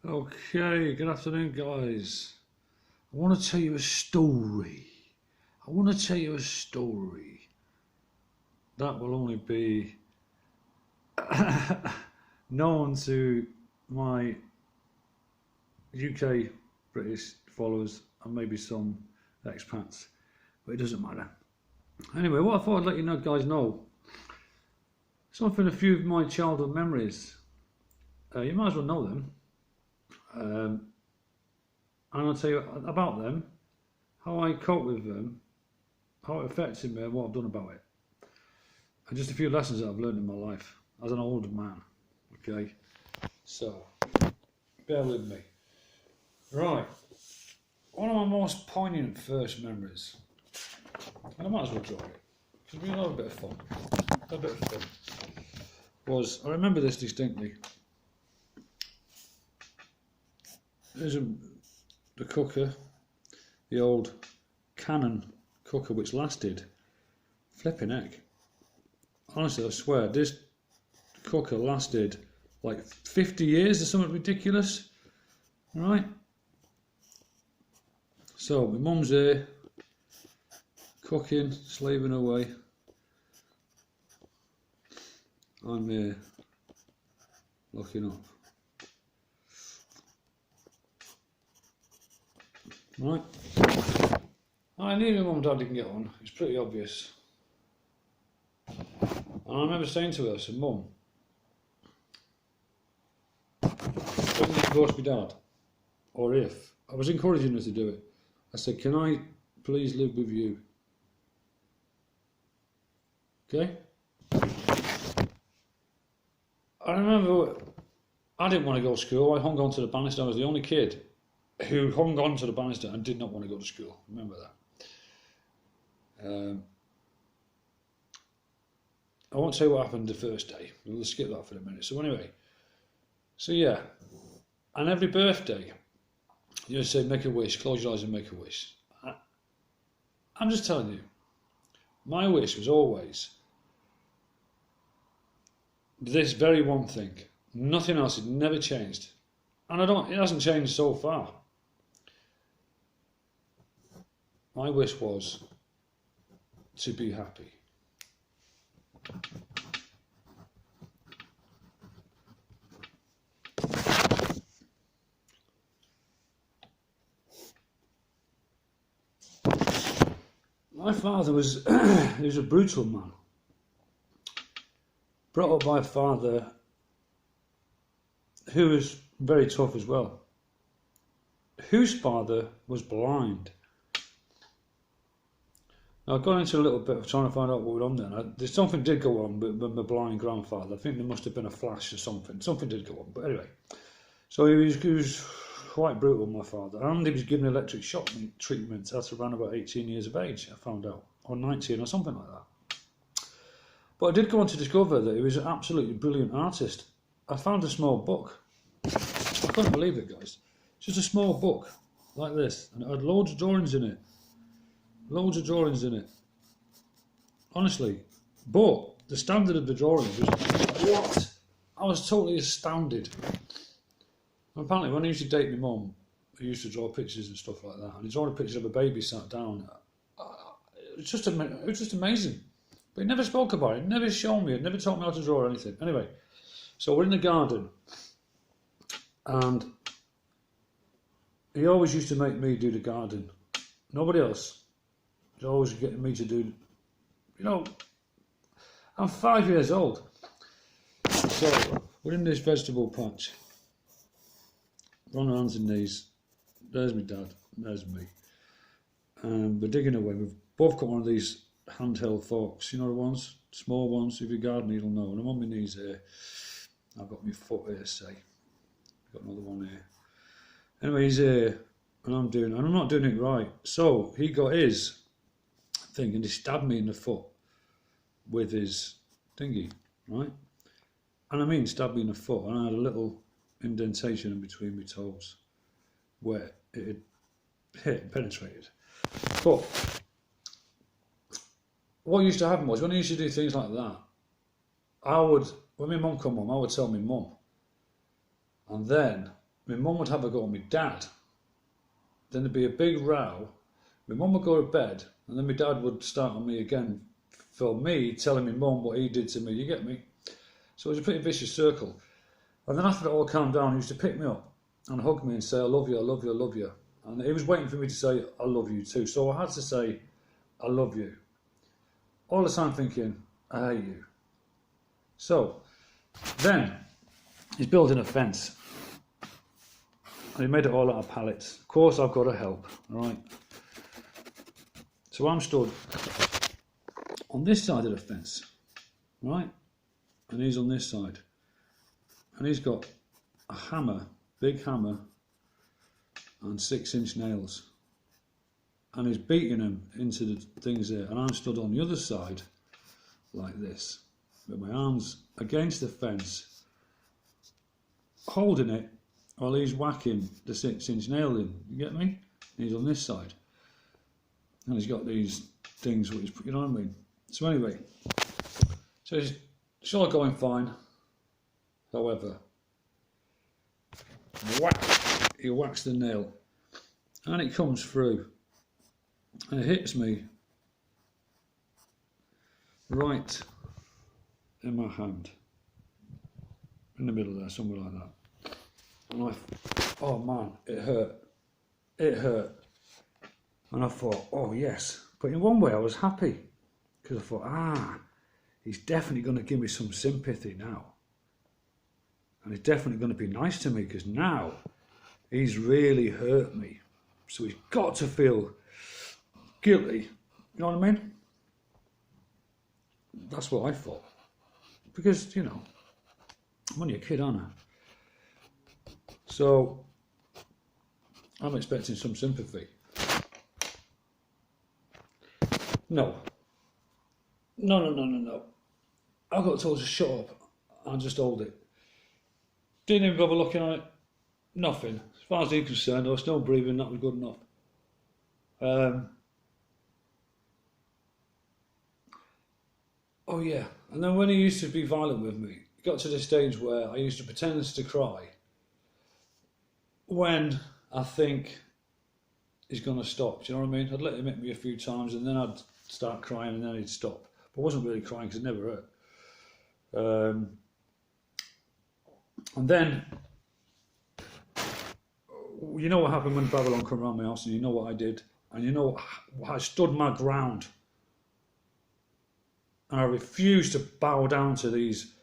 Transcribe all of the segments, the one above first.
Okay, good afternoon, guys. I want to tell you a story. I want to tell you a story that will only be known to my UK British followers and maybe some expats, but it doesn't matter. Anyway, what I thought I'd let you guys know something, a few of my childhood memories. You might as well know them. And I'll tell you about them, how I cope with them, how it affected me, and what I've done about it. And just a few lessons that I've learned in my life as an older man. Okay, so bear with me. Right, one of my most poignant first memories, and I might as well draw it because we have a bit of fun. Was, I remember this distinctly. There's the cooker, the old Canon cooker, which lasted flipping heck. Honestly, I swear, this cooker lasted like 50 years or something ridiculous. Right? So, my mum's there, cooking, slaving away. I'm here, looking up. Right? I knew my mum and dad didn't get on, it's pretty obvious. And I remember saying to her, I said, Mum, when you divorce my dad, or if, I was encouraging her to do it, I said, can I please live with you? Okay? I remember I didn't want to go to school, I hung on to the banister, I was the only kid who hung on to the banister and did not want to go to school. Remember that. I won't say what happened the first day. We'll skip that for a minute. So anyway, yeah, and every birthday, you say make a wish, close your eyes and make a wish. I'm just telling you, my wish was always this very one thing. Nothing else had never changed, and it hasn't changed so far. My wish was to be happy. My father was he was a brutal man. Brought up by a father who was very tough as well. Whose father was blind. Now, I got into a little bit of trying to find out what went on then. There's something did go on with my blind grandfather. I think there must have been a flash or something. Something did go on. But anyway, so he was quite brutal, my father. And he was given electric shock treatment at around about 18 years of age, I found out. Or 19 or something like that. But I did go on to discover that he was an absolutely brilliant artist. I found a small book. I couldn't believe it, guys. Just a small book like this. And it had loads of drawings in it. Loads of drawings in it. Honestly. But the standard of the drawings was what? I was totally astounded. And apparently when I used to date my mum, I used to draw pictures and stuff like that. And he drew a picture of a baby sat down. It was just amazing. But he never spoke about it, never showed me, it never taught me how to draw or anything. Anyway, so we're in the garden. And he always used to make me do the garden. Nobody else. He's always getting me to do, I'm 5 years old. So, we're in this vegetable patch. We're on our hands and knees. There's my dad, there's me. And we're digging away. We've both got one of these handheld forks, you know the ones? Small ones, if you're gardening you'll know. And I'm on my knees here. I've got my foot here, say. I've got another one here. Anyway, he's here, and I'm not doing it right. So, he got his thing and he stabbed me in the foot with his thingy, right? And I mean stabbed me in the foot, and I had a little indentation in between my toes where it had hit and penetrated. But what used to happen was when I used to do things like that, when my mum come home, I would tell my mum, and then my mum would have a go at my dad. Then there'd be a big row. My mum would go to bed, and then my dad would start on me again for me telling my mum what he did to me. You get me? So it was a pretty vicious circle. And then after it all calmed down, he used to pick me up and hug me and say, I love you, I love you, I love you. And he was waiting for me to say, I love you too. So I had to say, I love you. All the time thinking, I hate you. So then he's building a fence. And he made it all out of pallets. Of course, I've got to help, right? So I'm stood on this side of the fence, right? And he's on this side. And he's got a hammer, big hammer, and 6-inch nails. And he's beating them into the things there. And I'm stood on the other side, like this, with my arms against the fence, holding it while he's whacking the 6-inch nail in. You get me? And he's on this side. And he's got these things, which, you know what I mean? So anyway, so it's all going fine. However, whack, he whacks the nail. And it comes through. And it hits me right in my hand. In the middle there, somewhere like that. And oh man, it hurt. It hurt. And I thought, oh yes. But in one way I was happy. Because I thought, he's definitely going to give me some sympathy now. And he's definitely going to be nice to me, because now he's really hurt me. So he's got to feel guilty. You know what I mean? That's what I thought. Because, you know, I'm only a kid, aren't I? So I'm expecting some sympathy. No. I got told to shut up and just hold it. Didn't even bother looking at it. Nothing. As far as he's concerned, I was still breathing, that was good enough. Oh yeah, and then when he used to be violent with me, it got to the stage where I used to pretend to cry when I think he's going to stop. Do you know what I mean? I'd let him hit me a few times and then I'd start crying and then he'd stop. But I wasn't really crying because it never hurt. And then, you know what happened when Babylon came around my house, and you know what I did, and you know I stood my ground. And I refused to bow down to these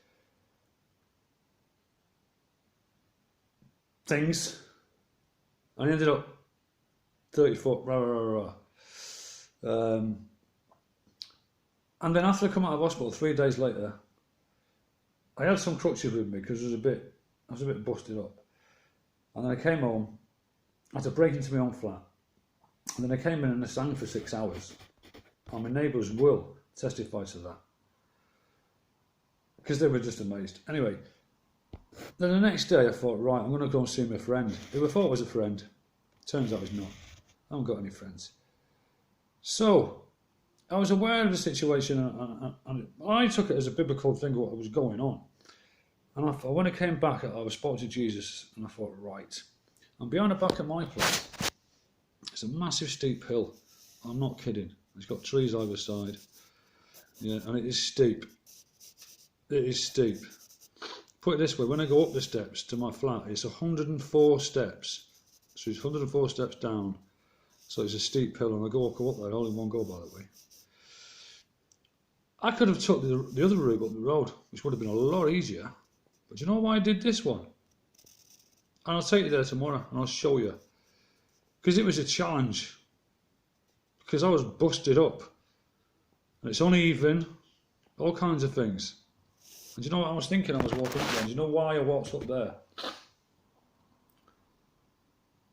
things. I ended up 30 foot, and then after I come out of hospital 3 days later, I had some crutches with me because I was a bit busted up. And then I came home, I had to break into my own flat. And then I came in and I sang for 6 hours. And my neighbours will testify to that. Because they were just amazed. Anyway, then the next day I thought, right, I'm going to go and see my friend. Who I thought was a friend. Turns out he's not. I haven't got any friends. So, I was aware of the situation and I took it as a biblical thing, what was going on. And I thought, when I came back, I spoke to Jesus and I thought, right. And behind the back of my place, it's a massive steep hill. I'm not kidding. It's got trees either side. Yeah, and it is steep. It is steep. Put it this way, when I go up the steps to my flat, it's 104 steps. So it's 104 steps down. So it's a steep hill, and I go up there all in one go, by the way. I could have took the other route up the road, which would have been a lot easier. But you know why I did this one? And I'll take you there tomorrow, and I'll show you. Because it was a challenge. Because I was busted up. And it's uneven, all kinds of things. And do you know what I was thinking? I was walking up there. Do you know why I walked up there?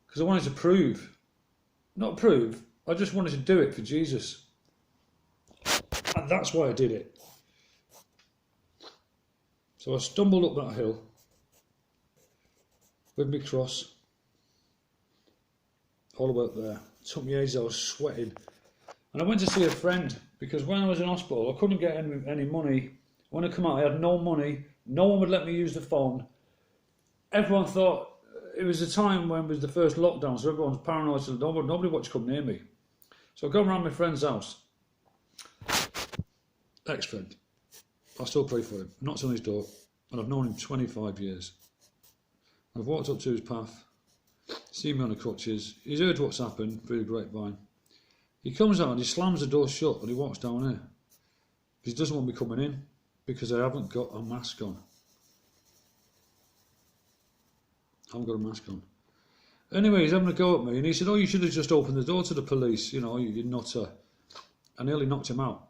Because I wanted to prove. Not prove, I just wanted to do it for Jesus. And that's why I did it. So I stumbled up that hill with my cross all the way up there. It took me ages, I was sweating. And I went to see a friend because when I was in hospital I couldn't get any money. When I come out I had no money, no one would let me use the phone. Everyone thought it was a time when it was the first lockdown, so everyone's paranoid, so nobody wanted to come near me. So I go around my friend's house, ex-friend. I still pray for him. Knocks on his door, and I've known him 25 years. I've walked up to his path, seen me on the crutches. He's heard what's happened through the grapevine. He comes out and he slams the door shut and he walks down here. He doesn't want me coming in because I haven't got a mask on. I haven't got a mask on. Anyway, he's having a go at me and he said, "Oh, you should have just opened the door to the police, you know, you nutter." I nearly knocked him out.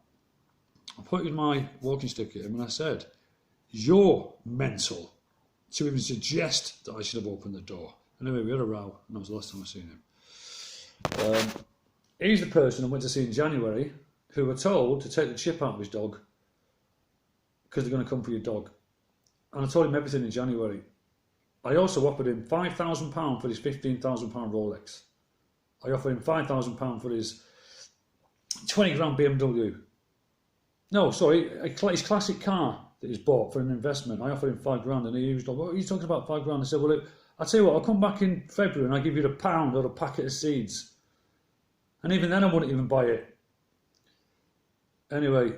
I pointed my walking stick at him and I said, "You're mental to even suggest that I should have opened the door." Anyway, we had a row and that was the last time I seen him. He's the person I went to see in January who were told to take the chip out of his dog because they're going to come for your dog. And I told him everything in January. I also offered him £5,000 for his £15,000 Rolex. I offered him £5,000 for his 20 grand BMW. No, sorry, his classic car that he's bought for an investment. I offered him 5 grand and he was like, "What are you talking about, 5 grand?" I said, "Well, I'll tell you what, I'll come back in February and I'll give you £1 or a packet of seeds." And even then I wouldn't even buy it. Anyway,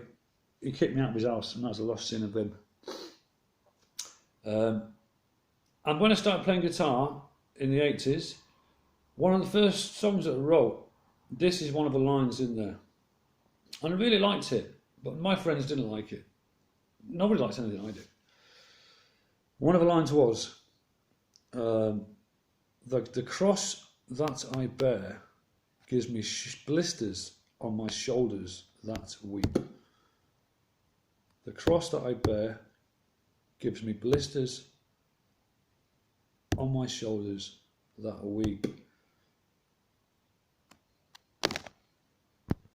he kicked me out of his house and that's the last seen of him. And when I started playing guitar in the 80s, one of the first songs that I wrote, this is one of the lines in there. And I really liked it, but my friends didn't like it. Nobody likes anything I do. One of the lines was, the cross that I bear gives me blisters on my shoulders that weep. The cross that I bear gives me blisters on my shoulders that weep.